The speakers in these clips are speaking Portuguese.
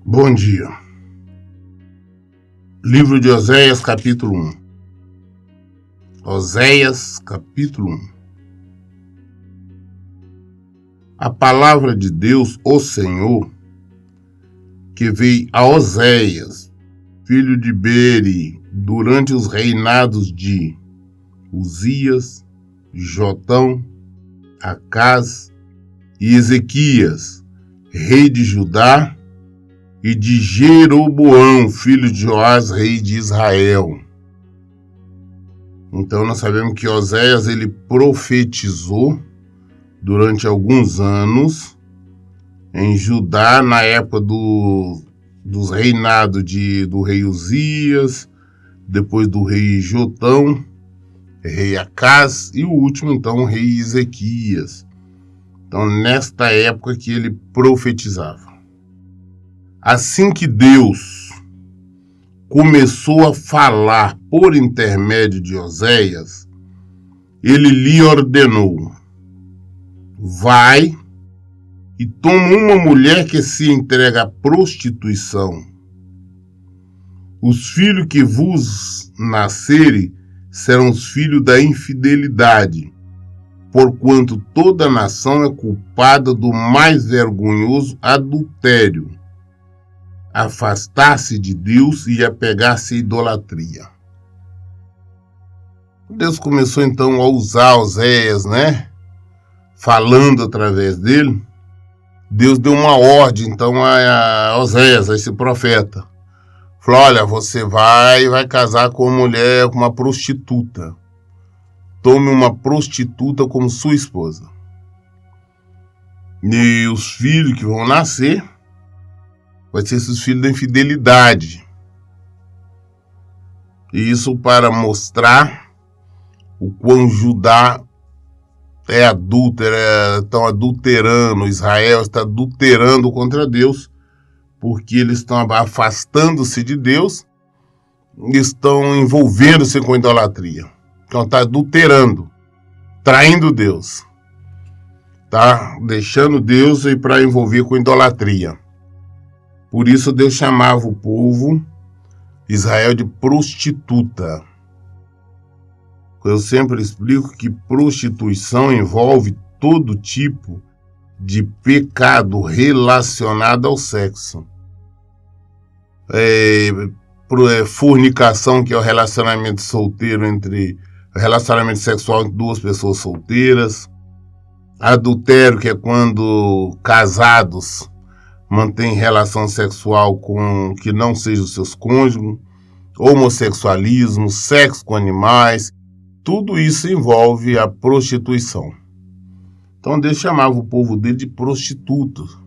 Bom dia. Livro de Oséias, capítulo 1. Oséias, capítulo 1. A palavra de Deus, o Senhor, que veio a Oséias, filho de Beri, durante os reinados de Uzias, Jotão, Acaz e Ezequias, rei de Judá, e de Jeroboão, filho de Joás, rei de Israel. Então nós sabemos que Oséias ele profetizou durante alguns anos em Judá, na época dos reinados do rei Uzias, depois do rei Jotão, rei Acaz, e o último então o rei Ezequias. Então nesta época que ele profetizava. Assim que Deus começou a falar por intermédio de Oséias, ele lhe ordenou: vai e toma uma mulher que se entrega à prostituição. Os filhos que vos nascerem serão os filhos da infidelidade, porquanto toda nação é culpada do mais vergonhoso adultério, afastar-se de Deus e apegar-se à idolatria. Deus começou então a usar Oséias, falando através dele. Deus deu uma ordem então a Oséias, a esse profeta. Falou: olha, você vai casar com uma mulher, com uma prostituta. Tome uma prostituta como sua esposa. E os filhos que vão nascer vai ser esses filhos da infidelidade. E isso para mostrar o quão Judá é adúltero, estão adulterando, Israel está adulterando contra Deus, porque eles estão afastando-se de Deus e estão envolvendo-se com idolatria. Então está adulterando, traindo Deus, tá deixando Deus e para envolver com idolatria. Por isso Deus chamava o povo Israel de prostituta. Eu sempre explico que prostituição envolve todo tipo de pecado relacionado ao sexo. Fornicação, que é o relacionamento relacionamento sexual entre duas pessoas solteiras. Adultério, que é quando casados mantém relação sexual com que não seja os seus cônjuges, homossexualismo, sexo com animais, tudo isso envolve a prostituição. Então Deus chamava o povo dele de prostitutos,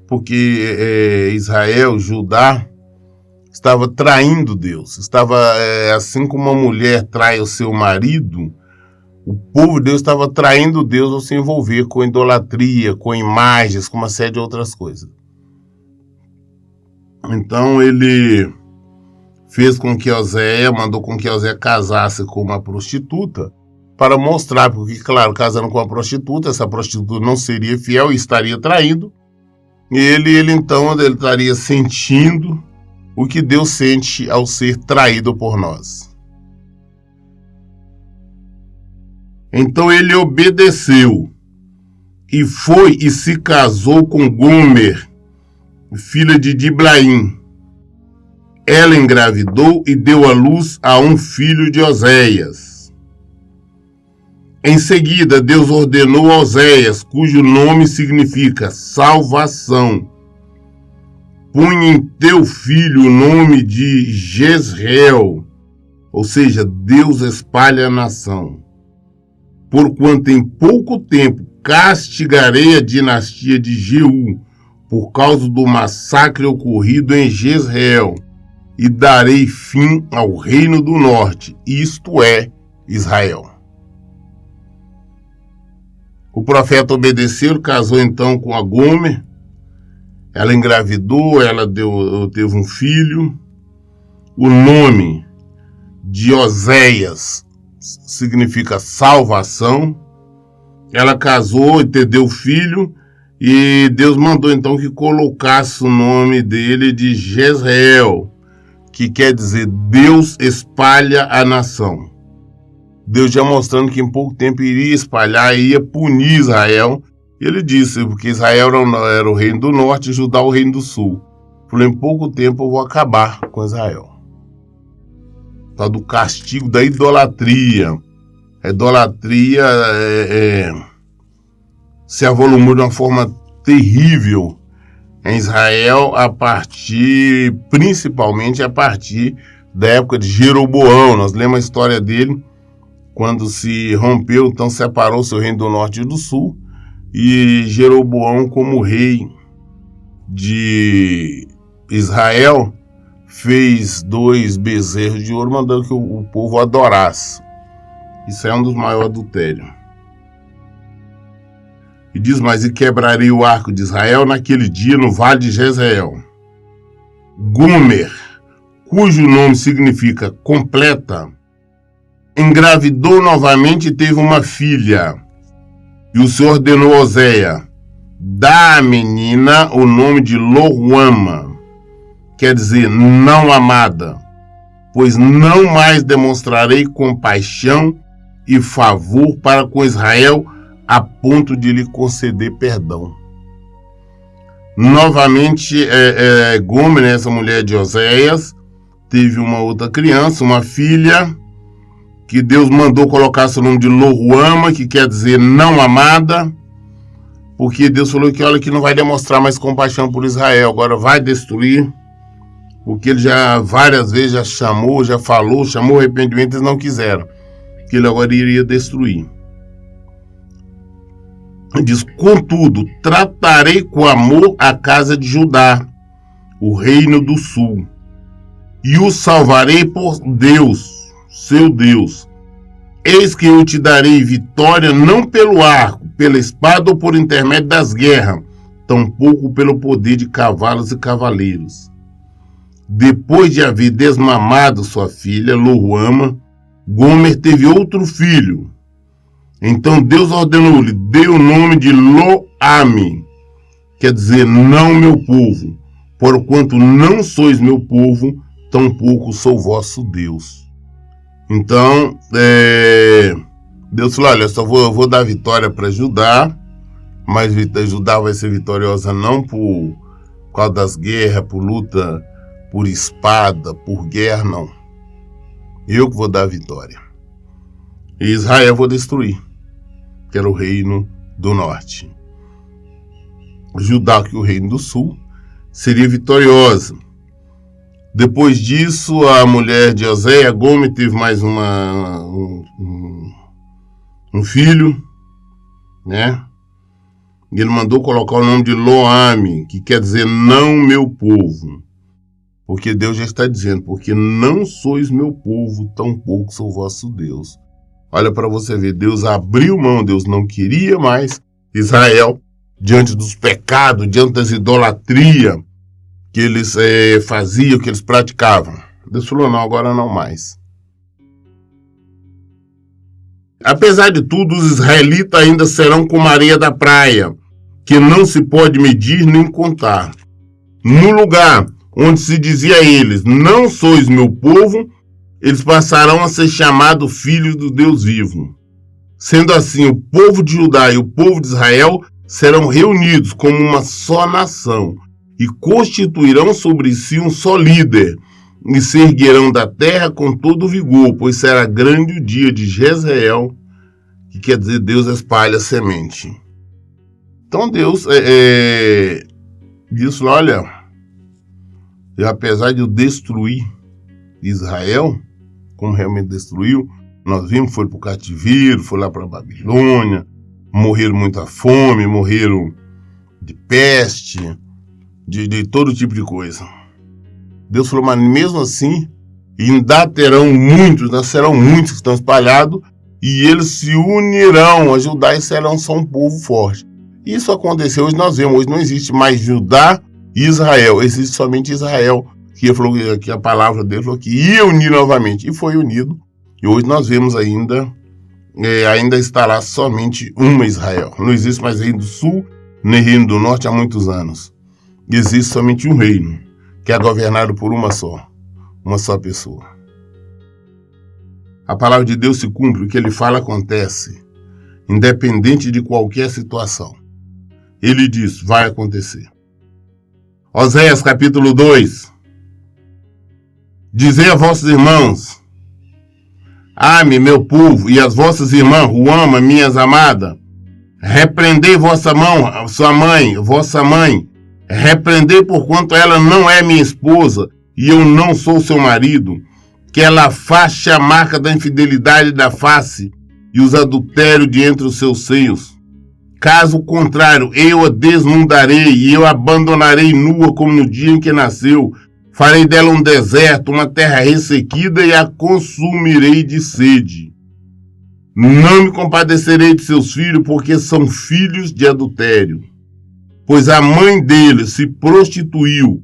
porque Israel, Judá, estava traindo Deus. Assim como uma mulher trai o seu marido, o povo de Deus estava traindo Deus ao se envolver com idolatria, com imagens, com uma série de outras coisas. Então ele mandou com que Oséias casasse com uma prostituta para mostrar, porque, claro, casando com uma prostituta, essa prostituta não seria fiel e estaria traindo. E ele então estaria sentindo o que Deus sente ao ser traído por nós. Então ele obedeceu e foi e se casou com Gomer, filha de Diblaim. Ela engravidou e deu à luz a um filho de Oséias. Em seguida, Deus ordenou a Oséias, cujo nome significa salvação: põe em teu filho o nome de Jezreel, ou seja, Deus espalha a nação. Porquanto em pouco tempo castigarei a dinastia de Jeú, por causa do massacre ocorrido em Jezreel, e darei fim ao reino do norte, isto é, Israel. O profeta obedeceu, casou então com a Gomer. Ela engravidou, teve um filho. O nome de Oséias significa salvação. Ela casou e deu filho, E Deus mandou então que colocasse o nome dele de Jezreel, que quer dizer Deus espalha a nação. Deus já mostrando que em pouco tempo iria espalhar, iria punir Israel. Ele disse, porque Israel era o reino do norte e Judá o reino do sul. Falou, em pouco tempo eu vou acabar com Israel. Tá do castigo da idolatria. A idolatria se avolumou de uma forma terrível em Israel, principalmente a partir da época de Jeroboão. Nós lemos a história dele, quando se rompeu, então separou seu reino do norte e do sul, e Jeroboão, como rei de Israel, fez 2 bezerros de ouro, mandando que o povo adorasse. Isso é um dos maiores adultérios. E diz mais, e quebrarei o arco de Israel naquele dia no vale de Jezreel. Gomer, cujo nome significa completa, engravidou novamente e teve uma filha. E o Senhor ordenou a Oséia, dá à menina o nome de Loruama, quer dizer, não amada, pois não mais demonstrarei compaixão e favor para com Israel a ponto de lhe conceder perdão. Novamente, Gomer, essa mulher de Oséias, teve uma outra criança, uma filha, que Deus mandou colocar seu nome de Loruama, que quer dizer não amada, porque Deus falou que olha que não vai demonstrar mais compaixão por Israel, agora vai destruir, porque ele já várias vezes já chamou, já falou, chamou arrependimento, eles não quiseram, que ele agora iria destruir. Ele diz, contudo, tratarei com amor a casa de Judá, o reino do sul, e o salvarei por Deus, seu Deus. Eis que eu te darei vitória não pelo arco, pela espada ou por intermédio das guerras, tampouco pelo poder de cavalos e cavaleiros. Depois de haver desmamado sua filha, Loruama, Gomer teve outro filho. Então Deus ordenou-lhe, dê o nome de Lo-Ami, quer dizer, não meu povo, porquanto não sois meu povo, tampouco sou vosso Deus. Então, Deus falou, olha, eu vou dar vitória para Judá, mas Judá vai ser vitoriosa não por causa das guerras, por luta, por espada, por guerra, não. Eu que vou dar a vitória. E Israel eu vou destruir, que era o reino do norte. Judá, que é o reino do sul, seria vitoriosa. Depois disso, a mulher de Oséia, Gomer, teve mais um filho, né? E ele mandou colocar o nome de Lo-Ami, que quer dizer não meu povo. Porque Deus já está dizendo, porque não sois meu povo, tampouco sou vosso Deus. Olha para você ver, Deus abriu mão, Deus não queria mais Israel diante dos pecados, diante das idolatrias que eles faziam, que eles praticavam. Deus falou, não, agora não mais. Apesar de tudo, os israelitas ainda serão como a areia da praia, que não se pode medir nem contar. No lugar onde se dizia a eles, não sois meu povo, eles passarão a ser chamados filhos do Deus vivo. Sendo assim, o povo de Judá e o povo de Israel serão reunidos como uma só nação e constituirão sobre si um só líder e se erguerão da terra com todo vigor, pois será grande o dia de Jezreel, que quer dizer Deus espalha a semente. Então Deus disse, olha, e apesar de eu destruir Israel, como realmente destruiu, nós vimos, foi para o cativeiro, foi lá para a Babilônia, morreram muita fome, morreram de peste, de todo tipo de coisa. Deus falou, mas mesmo assim, ainda terão muitos, serão muitos que estão espalhados, e eles se unirão a Judá e serão só um povo forte. Isso aconteceu, hoje nós vemos, hoje não existe mais Judá e Israel, existe somente Israel, que a palavra dele falou que ia unir novamente, e foi unido, e hoje nós vemos ainda está lá somente uma Israel. Não existe mais reino do sul no Reino do Norte há muitos anos. Existe somente um reino, que é governado por uma só pessoa. A palavra de Deus se cumpre, o que ele fala acontece, independente de qualquer situação. Ele diz, vai acontecer. Oséias capítulo 2. Dizei a vossos irmãos, ame meu povo, e as vossas irmãs, Ruama, minhas amadas, repreendei vossa mãe, repreendei porquanto ela não é minha esposa, e eu não sou seu marido, que ela afaste a marca da infidelidade da face, e os adultérios de entre os seus seios. Caso contrário, eu a desnudarei, e eu a abandonarei nua como no dia em que nasceu. Farei dela um deserto, uma terra ressequida, e a consumirei de sede. Não me compadecerei de seus filhos, porque são filhos de adultério. Pois a mãe deles se prostituiu,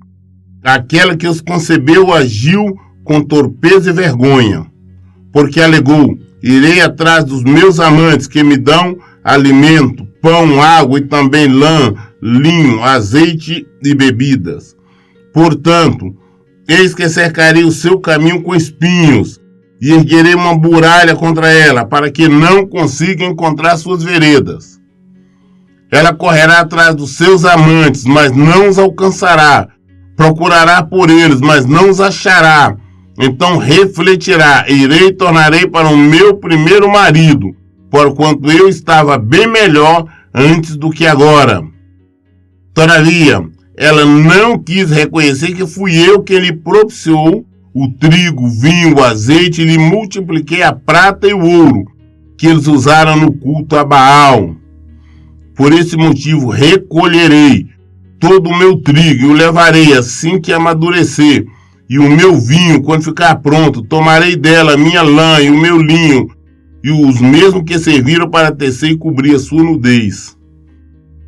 aquela que os concebeu agiu com torpeza e vergonha, porque alegou, irei atrás dos meus amantes que me dão alimento, pão, água e também lã, linho, azeite e bebidas. Portanto, eis que cercarei o seu caminho com espinhos, e erguerei uma muralha contra ela, para que não consiga encontrar suas veredas. Ela correrá atrás dos seus amantes, mas não os alcançará. Procurará por eles, mas não os achará. Então refletirá, irei e tornarei para o meu primeiro marido, porquanto eu estava bem melhor antes do que agora. Todavia, ela não quis reconhecer que fui eu quem lhe propiciou o trigo, o vinho, o azeite, e lhe multipliquei a prata e o ouro, que eles usaram no culto a Baal. Por esse motivo recolherei todo o meu trigo e o levarei assim que amadurecer, e o meu vinho, quando ficar pronto, tomarei dela a minha lã e o meu linho, e os mesmos que serviram para tecer e cobrir a sua nudez.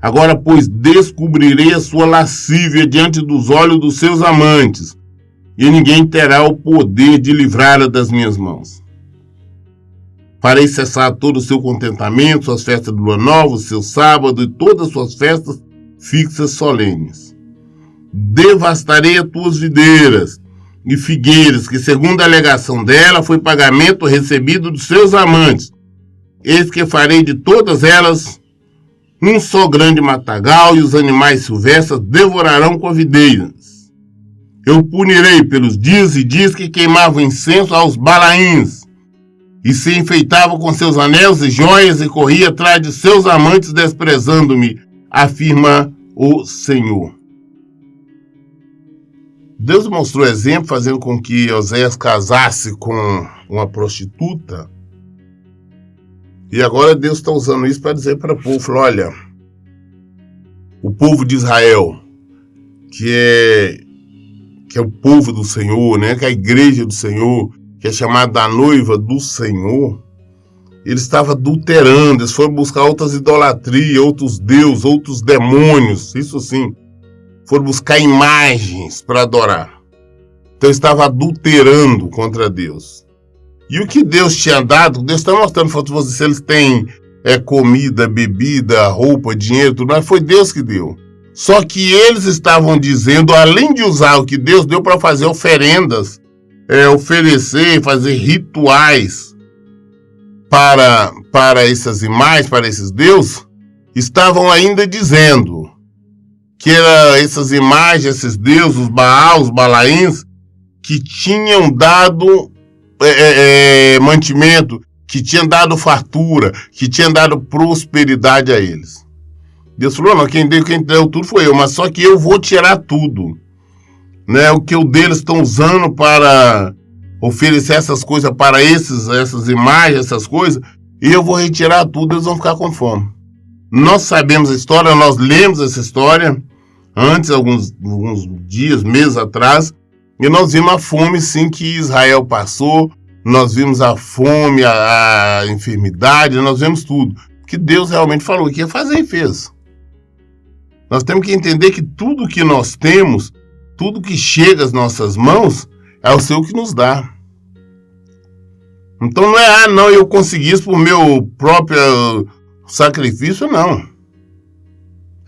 Agora, pois, descobrirei a sua lascívia diante dos olhos dos seus amantes, e ninguém terá o poder de livrá-la das minhas mãos. Farei cessar todo o seu contentamento, suas festas de lua nova, o seu sábado e todas as suas festas fixas solenes. Devastarei as tuas videiras e figueiras, que segundo a alegação dela foi pagamento recebido dos seus amantes. Eis que farei de todas elas um só grande matagal, e os animais silvestres devorarão com a videiras. Eu punirei pelos dias e dias que queimavam incenso aos Balaíns, e se enfeitavam com seus anéis e joias, e corria atrás de seus amantes, desprezando-me, afirma o Senhor. Deus mostrou exemplo, fazendo com que Oséias casasse com uma prostituta. E agora Deus está usando isso para dizer para o povo, falou, olha, o povo de Israel, que é o povo do Senhor, né, que é a igreja do Senhor, que é chamada a noiva do Senhor, eles estavam adulterando, eles foram buscar outras idolatrias, outros deuses, outros demônios, isso sim. Foram buscar imagens para adorar. Então estava adulterando contra Deus. E o que Deus tinha dado, Deus está mostrando para vocês, se eles têm comida, bebida, roupa, dinheiro, tudo mais, foi Deus que deu. Só que eles estavam dizendo, além de usar o que Deus deu para fazer oferendas, oferecer, fazer rituais para essas imagens, para esses deuses, estavam ainda dizendo que essas imagens, esses deuses, os Baal, os Balaíns, que tinham dado mantimento, que tinham dado fartura, que tinham dado prosperidade a eles. Deus falou, não, quem deu tudo foi eu, mas só que eu vou tirar tudo. Né? O que deles estão usando para oferecer essas coisas para essas imagens, essas coisas, e eu vou retirar tudo, eles vão ficar com fome. Nós sabemos a história, nós lemos essa história antes, alguns dias, meses atrás, e nós vimos a fome, sim, que Israel passou, nós vimos a fome, a enfermidade, nós vimos tudo. Que Deus realmente falou que ia fazer e fez. Nós temos que entender que tudo que nós temos, tudo que chega às nossas mãos, é o Senhor que nos dá. Então não é, não, eu consegui isso por meu próprio sacrifício, não.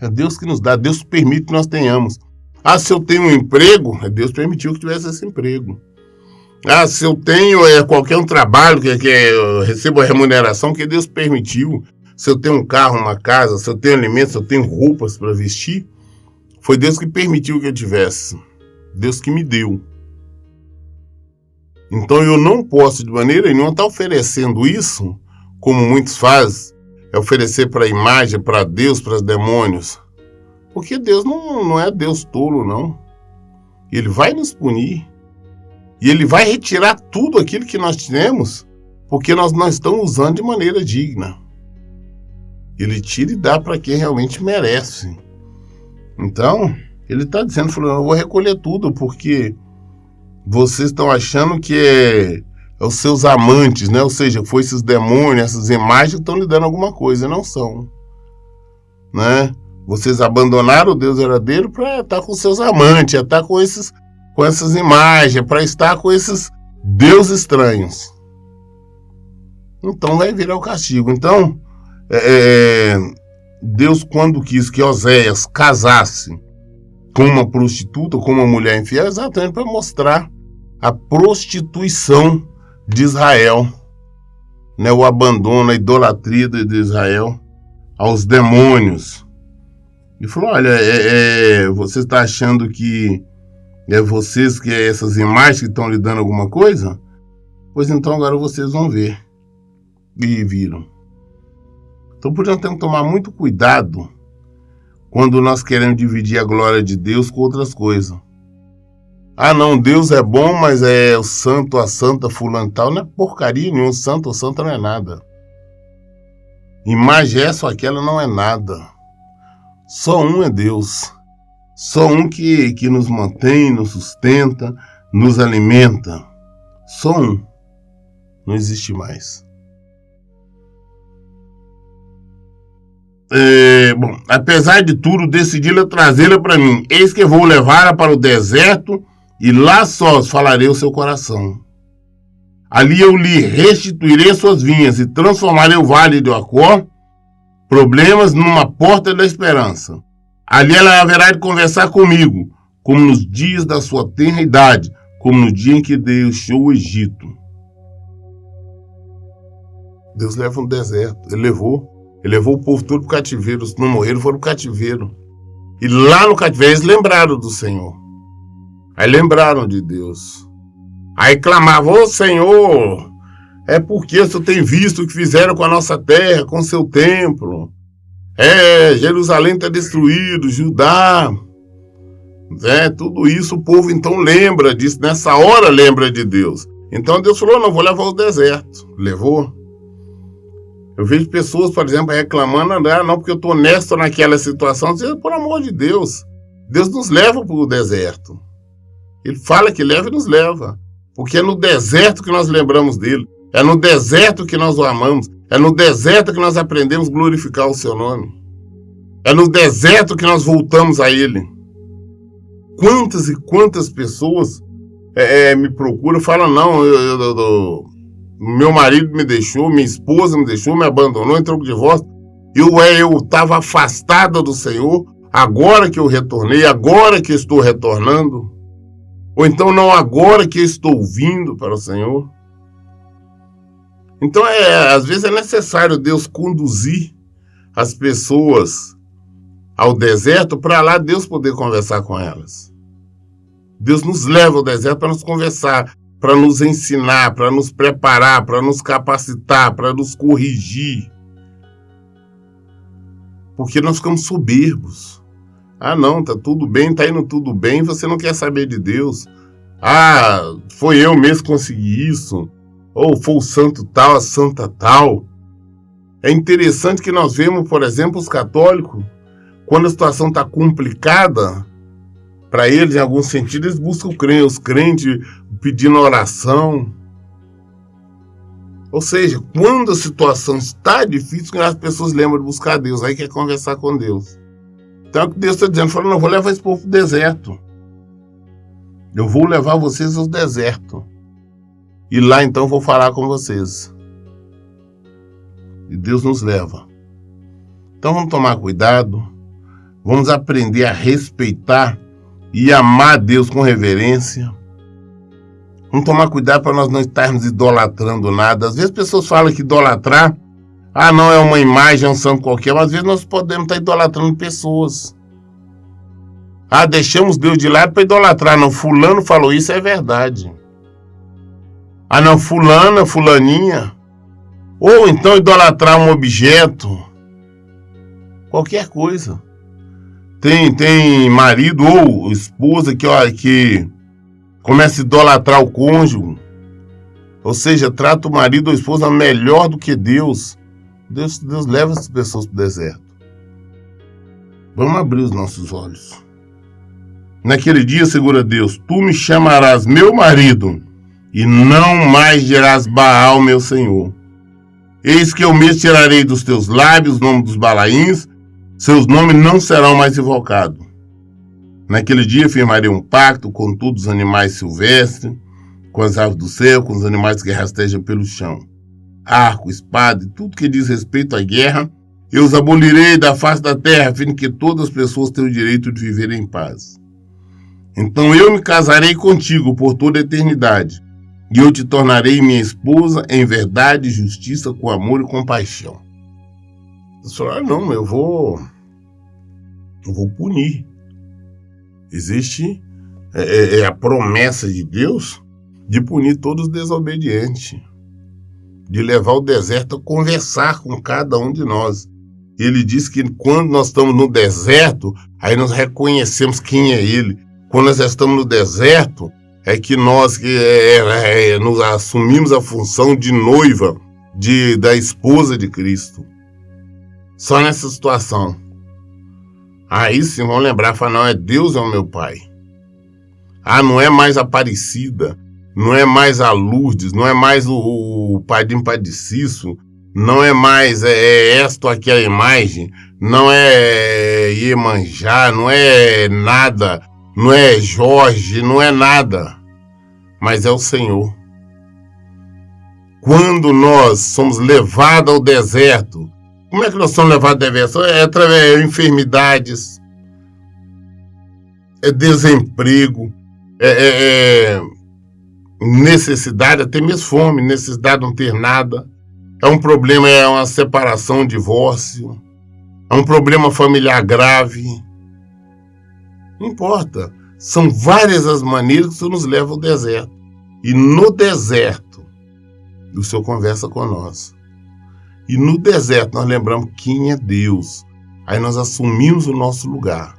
É Deus que nos dá, Deus permite que nós tenhamos. Ah, se eu tenho um emprego, Deus permitiu que tivesse esse emprego. Ah, se eu tenho qualquer um trabalho que eu recebo a remuneração que Deus permitiu. Se eu tenho um carro, uma casa, se eu tenho alimentos, se eu tenho roupas para vestir, foi Deus que permitiu que eu tivesse. Deus que me deu. Então eu não posso de maneira nenhuma estar oferecendo isso, como muitos fazem, oferecer para a imagem, para Deus, para os demônios. Porque Deus não é Deus tolo, não. Ele vai nos punir. E Ele vai retirar tudo aquilo que nós temos, porque nós não estamos usando de maneira digna. Ele tira e dá para quem realmente merece. Então, Ele está dizendo, falando, eu vou recolher tudo, porque vocês estão achando que é os seus amantes, né? Ou seja, foi esses demônios, essas imagens que estão lhe dando alguma coisa, não são. Né? Vocês abandonaram o Deus verdadeiro para estar com seus amantes, estar com essas imagens, para estar com esses deuses estranhos. Então vai virar o castigo. Então, Deus, quando quis que Oséias casasse com uma prostituta, com uma mulher infiel, exatamente para mostrar a prostituição de Israel, né? O abandono, a idolatria de Israel aos demônios. E falou, olha, você está achando que vocês que essas imagens que estão lhe dando alguma coisa? Pois então agora vocês vão ver. E viram. Então por isso nós temos que tomar muito cuidado quando nós queremos dividir a glória de Deus com outras coisas. Ah não, Deus é bom, mas é o santo, a santa, fulano tal, não é porcaria nenhuma, santo ou santa não é nada. Imagem essa ou aquela não é nada. Só um é Deus. Só um que nos mantém, nos sustenta, nos alimenta. Só um. Não existe mais. Bom, apesar de tudo, decidi trazê-la para mim. Eis que vou levá-la para o deserto e lá sós falarei o seu coração. Ali eu lhe restituirei suas vinhas e transformarei o vale de Acor, problemas, numa porta da esperança. Ali ela haverá de conversar comigo, como nos dias da sua tenra idade, como no dia em que deixou o Egito. Deus leva no deserto. Ele levou o povo todo para o cativeiro. Os que não morreram foram para o cativeiro. E lá no cativeiro eles lembraram do Senhor. Aí lembraram de Deus. Aí clamavam, ô Senhor, é porque o Senhor tem visto o que fizeram com a nossa terra, com o seu templo. Jerusalém está destruído, Judá. Tudo isso o povo então lembra disso. Nessa hora lembra de Deus. Então Deus falou, não, vou levar ao deserto. Levou. Eu vejo pessoas, por exemplo, reclamando, não, porque eu estou honesto naquela situação. Dizendo, por amor de Deus, Deus nos leva para o deserto. Ele fala que leva e nos leva. Porque é no deserto que nós lembramos dele. É no deserto que nós o amamos. É no deserto que nós aprendemos a glorificar o seu nome. É no deserto que nós voltamos a ele. Quantas e quantas pessoas me procuram e falam, não, meu marido me deixou, minha esposa me deixou, me abandonou, entrou com divórcio. Eu estava afastada do Senhor, agora que eu retornei, agora que eu estou retornando. Ou então não, agora que eu estou vindo para o Senhor. Então, às vezes é necessário Deus conduzir as pessoas ao deserto para lá Deus poder conversar com elas. Deus nos leva ao deserto para nos conversar, para nos ensinar, para nos preparar, para nos capacitar, para nos corrigir. Porque nós ficamos soberbos. Ah, não, tá tudo bem, tá indo tudo bem, você não quer saber de Deus. Ah, foi eu mesmo que consegui isso. Ou foi o santo tal, a santa tal. É interessante que nós vemos, por exemplo, os católicos, quando a situação está complicada, para eles, em algum sentido, eles buscam os crentes pedindo oração. Ou seja, quando a situação está difícil, as pessoas lembram de buscar Deus, aí quer conversar com Deus. Então, o que Deus está dizendo, falando, não, vou levar esse povo para o deserto. Eu vou levar vocês ao deserto. E lá, então, vou falar com vocês. E Deus nos leva. Então, vamos tomar cuidado. Vamos aprender a respeitar e amar Deus com reverência. Vamos tomar cuidado para nós não estarmos idolatrando nada. Às vezes as pessoas falam que idolatrar, não é uma imagem, é um santo qualquer, mas às vezes nós podemos estar idolatrando pessoas. Deixamos Deus de lado para idolatrar. Não, fulano falou isso, é verdade. Não, fulana, fulaninha. Ou então idolatrar um objeto. Qualquer coisa. Tem marido ou esposa que começa a idolatrar o cônjuge. Ou seja, trata o marido ou a esposa melhor do que Deus. Deus leva essas pessoas para o deserto. Vamos abrir os nossos olhos. Naquele dia, segura Deus, tu me chamarás meu marido, e não mais dirás Baal, meu Senhor. Eis que eu mesmo tirarei dos teus lábios o nome dos Balaíns, seus nomes não serão mais invocados. Naquele dia firmarei um pacto com todos os animais silvestres, com as aves do céu, com os animais que rastejam pelo chão. Arco, espada e tudo que diz respeito à guerra, eu os abolirei da face da terra, a fim que todas as pessoas tenham o direito de viver em paz. Então eu me casarei contigo por toda a eternidade, e eu te tornarei minha esposa em verdade e justiça, com amor e compaixão. Você fala, não, eu vou punir. Existe a promessa de Deus de punir todos os desobedientes, de levar o deserto a conversar com cada um de nós. Ele diz que quando nós estamos no deserto, aí nós reconhecemos quem é Ele. Quando nós estamos no deserto, é que nós nos assumimos a função de noiva, da esposa de Cristo. Só nessa situação. Aí sim vão lembrar, falar, não, Deus é o meu Pai. Não é mais a Aparecida, não é mais a Lourdes, não é mais o Padim Padiciço, não é mais esta ou aquela imagem, não é Iemanjá, não é nada. Não é Jorge, não é nada, mas é o Senhor. Quando nós somos levados ao deserto, como é que nós somos levados ao deserto? É através de enfermidades, desemprego, necessidade, até mesmo fome, necessidade de não ter nada. É um problema, é uma separação, um divórcio, é um problema familiar grave. Não importa. São várias as maneiras que o Senhor nos leva ao deserto. E no deserto, o Senhor conversa com nós. E no deserto nós lembramos quem é Deus. Aí nós assumimos o nosso lugar.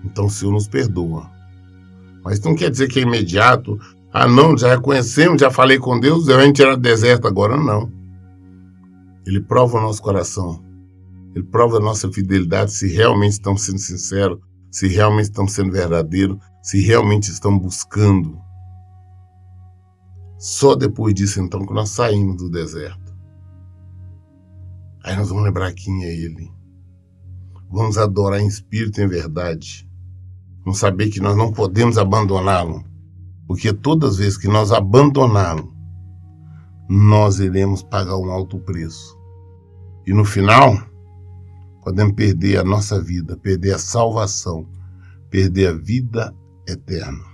Então o Senhor nos perdoa. Mas não quer dizer que é imediato. Não, já reconhecemos, já falei com Deus, já vai tirar do deserto agora. Não. Ele prova o nosso coração. Ele prova a nossa fidelidade, se realmente estamos sendo sinceros, se realmente estamos sendo verdadeiros, se realmente estamos buscando. Só depois disso, então, que nós saímos do deserto. Aí nós vamos lembrar quem é Ele. Vamos adorar em espírito e em verdade. Vamos saber que nós não podemos abandoná-lo, porque todas as vezes que nós abandoná-lo, nós iremos pagar um alto preço. E no final, podemos perder a nossa vida, perder a salvação, perder a vida eterna.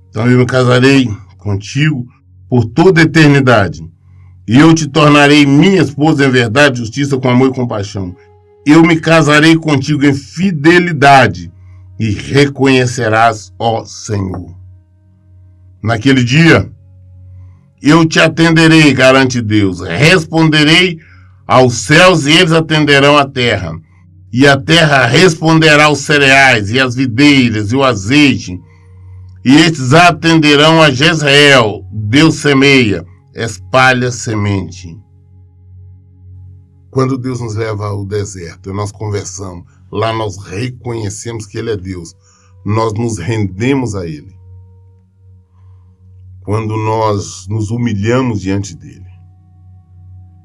Então eu me casarei contigo por toda a eternidade, e eu te tornarei minha esposa em verdade, justiça, com amor e compaixão. Eu me casarei contigo em fidelidade, e reconhecerás, ó Senhor. Naquele dia, eu te atenderei, garante Deus, responderei aos céus e eles atenderão a terra. E a terra responderá aos cereais e às videiras e o azeite. E estes atenderão a Jezreel. Deus semeia, espalha semente. Quando Deus nos leva ao deserto e nós conversamos, lá nós reconhecemos que Ele é Deus. Nós nos rendemos a Ele. Quando nós nos humilhamos diante dEle,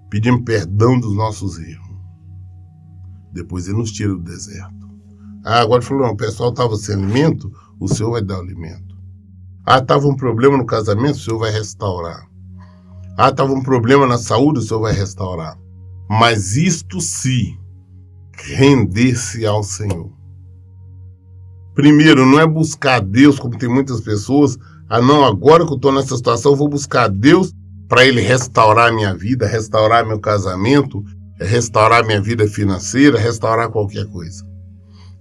pedimos perdão dos nossos erros, depois Ele nos tira do deserto. Agora falou, não, o pessoal estava sem alimento, o Senhor vai dar o alimento. Estava um problema no casamento, o Senhor vai restaurar. Estava um problema na saúde, o Senhor vai restaurar. Mas isto se render-se ao Senhor. Primeiro, não é buscar Deus, como tem muitas pessoas. Não, agora que eu estou nessa situação, eu vou buscar Deus para Ele restaurar minha vida, restaurar meu casamento, restaurar minha vida financeira, restaurar qualquer coisa.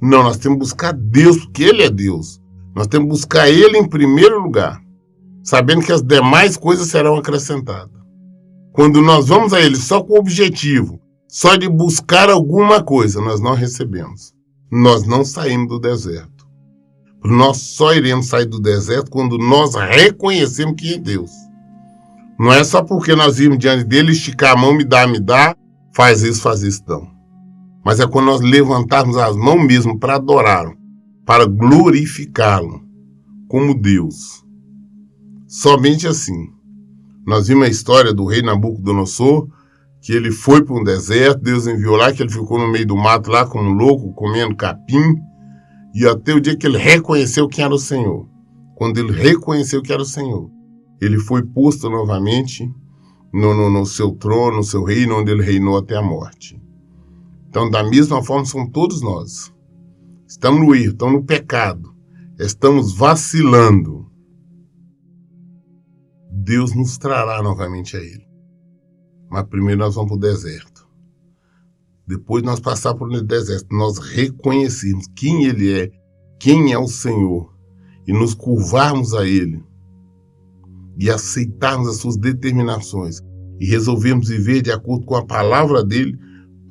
Não, nós temos que buscar Deus, porque Ele é Deus. Nós temos que buscar Ele em primeiro lugar, sabendo que as demais coisas serão acrescentadas. Quando nós vamos a Ele só com o objetivo, só de buscar alguma coisa, nós não recebemos. Nós não saímos do deserto. Nós só iremos sair do deserto quando nós reconhecemos que é Deus. Não é só porque nós irmos diante dele, esticar a mão, me dá, faz isso, não. Mas é quando nós levantarmos as mãos mesmo para adorá-lo, para glorificá-lo como Deus. Somente assim. Nós vimos a história do rei Nabucodonosor, que ele foi para um deserto, Deus enviou lá, que ele ficou no meio do mato lá como louco, comendo capim, e até o dia que ele reconheceu quem era o Senhor. Quando ele reconheceu que era o Senhor, ele foi posto novamente no seu trono, no seu reino, onde ele reinou até a morte. Então, da mesma forma, são todos nós. Estamos no erro, estamos no pecado, estamos vacilando. Deus nos trará novamente a Ele. Mas primeiro nós vamos para o deserto. Depois nós passarmos por deserto, nós reconhecermos quem Ele é, quem é o Senhor, e nos curvarmos a Ele, e aceitarmos as suas determinações, e resolvermos viver de acordo com a palavra dEle,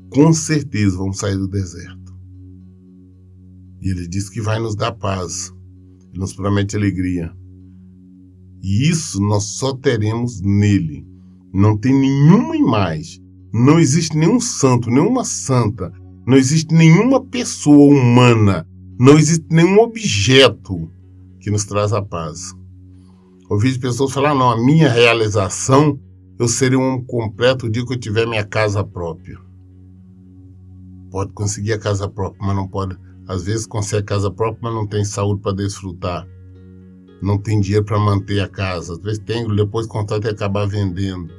com certeza vamos sair do deserto. E Ele diz que vai nos dar paz, Ele nos promete alegria. E isso nós só teremos nele. Não tem nenhuma imagem. Não existe nenhum santo, nenhuma santa. Não existe nenhuma pessoa humana. Não existe nenhum objeto que nos traz a paz. Ouvi pessoas falar, não, a minha realização, eu serei um completo o dia que eu tiver minha casa própria. Pode conseguir a casa própria, mas não pode. Às vezes consegue a casa própria, mas não tem saúde para desfrutar. Não tem dinheiro para manter a casa. Às vezes tem, depois contrata e acabar vendendo.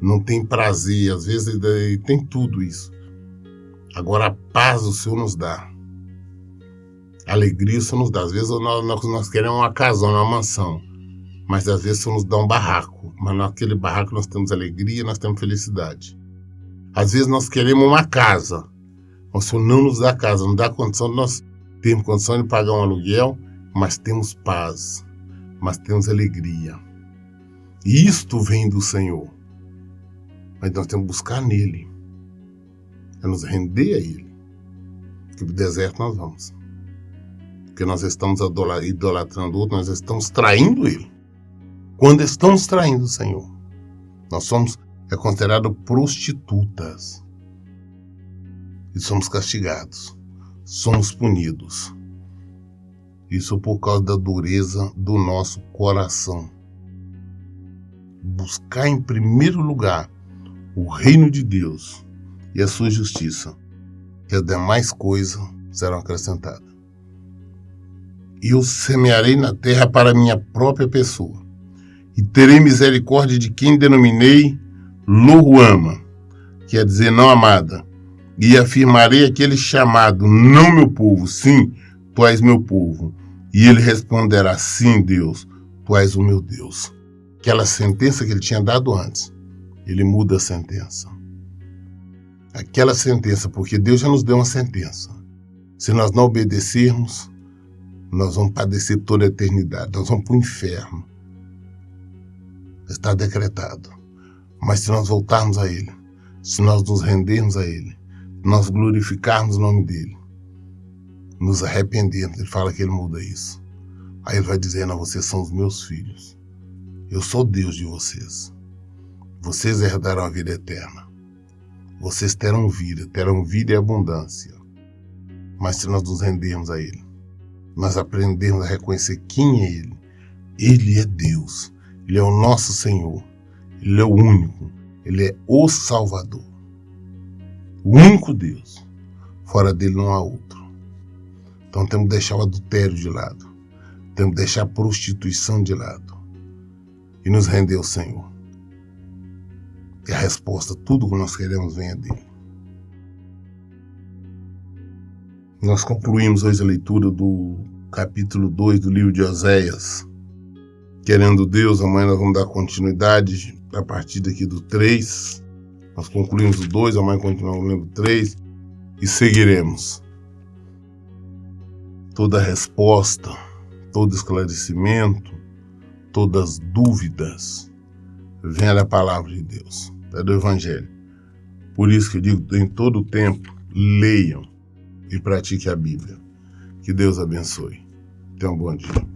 Não tem prazer, às vezes tem tudo isso. Agora a paz o Senhor nos dá. A alegria o Senhor nos dá. Às vezes nós queremos uma casona, uma mansão. Mas às vezes o Senhor nos dá um barraco. Mas naquele barraco nós temos alegria, nós temos felicidade. Às vezes nós queremos uma casa. O Senhor não nos dá casa, não dá condição de nós termos condição de pagar um aluguel, mas temos paz, mas temos alegria. E isto vem do Senhor. Mas nós temos que buscar nele. É nos render a ele. Porque para o deserto nós vamos. Porque nós estamos idolatrando o outro, nós estamos traindo ele. Quando estamos traindo o Senhor, nós somos considerados prostitutas. E somos castigados. Somos punidos. Isso por causa da dureza do nosso coração. Buscar em primeiro lugar o reino de Deus e a sua justiça, e as demais coisas serão acrescentadas. Eu semearei na terra para minha própria pessoa, e terei misericórdia de quem denominei Lo-Ruama, quer dizer não amada, e afirmarei aquele chamado, não meu povo, sim, tu és meu povo. E ele responderá, sim, Deus, tu és o meu Deus. Aquela sentença que ele tinha dado antes, ele muda a sentença. Aquela sentença, porque Deus já nos deu uma sentença. Se nós não obedecermos, nós vamos padecer toda a eternidade, nós vamos para o inferno. Está decretado. Mas se nós voltarmos a Ele, se nós nos rendermos a Ele, nós glorificarmos o nome dEle, nos arrependermos, Ele fala que Ele muda isso. Aí Ele vai dizer, não, vocês são os meus filhos. Eu sou Deus de vocês. Vocês herdarão a vida eterna. Vocês terão vida e abundância. Mas se nós nos rendermos a Ele, nós aprendemos a reconhecer quem é Ele é Deus. Ele é o nosso Senhor. Ele é o único. Ele é o Salvador. O único Deus. Fora dele não há outro. Então temos que deixar o adultério de lado. Temos que deixar a prostituição de lado. E nos render ao Senhor. E a resposta, tudo que nós queremos, venha dele. Nós concluímos hoje a leitura do capítulo 2 do livro de Oséias. Querendo Deus, amanhã nós vamos dar continuidade a partir daqui do 3. Nós concluímos o 2, amanhã continuamos lendo o 3 e seguiremos. Toda resposta, todo esclarecimento, todas as dúvidas, vem da palavra de Deus, é do Evangelho. Por isso que eu digo, em todo o tempo, leiam e pratiquem a Bíblia. Que Deus abençoe. Tenha um bom dia.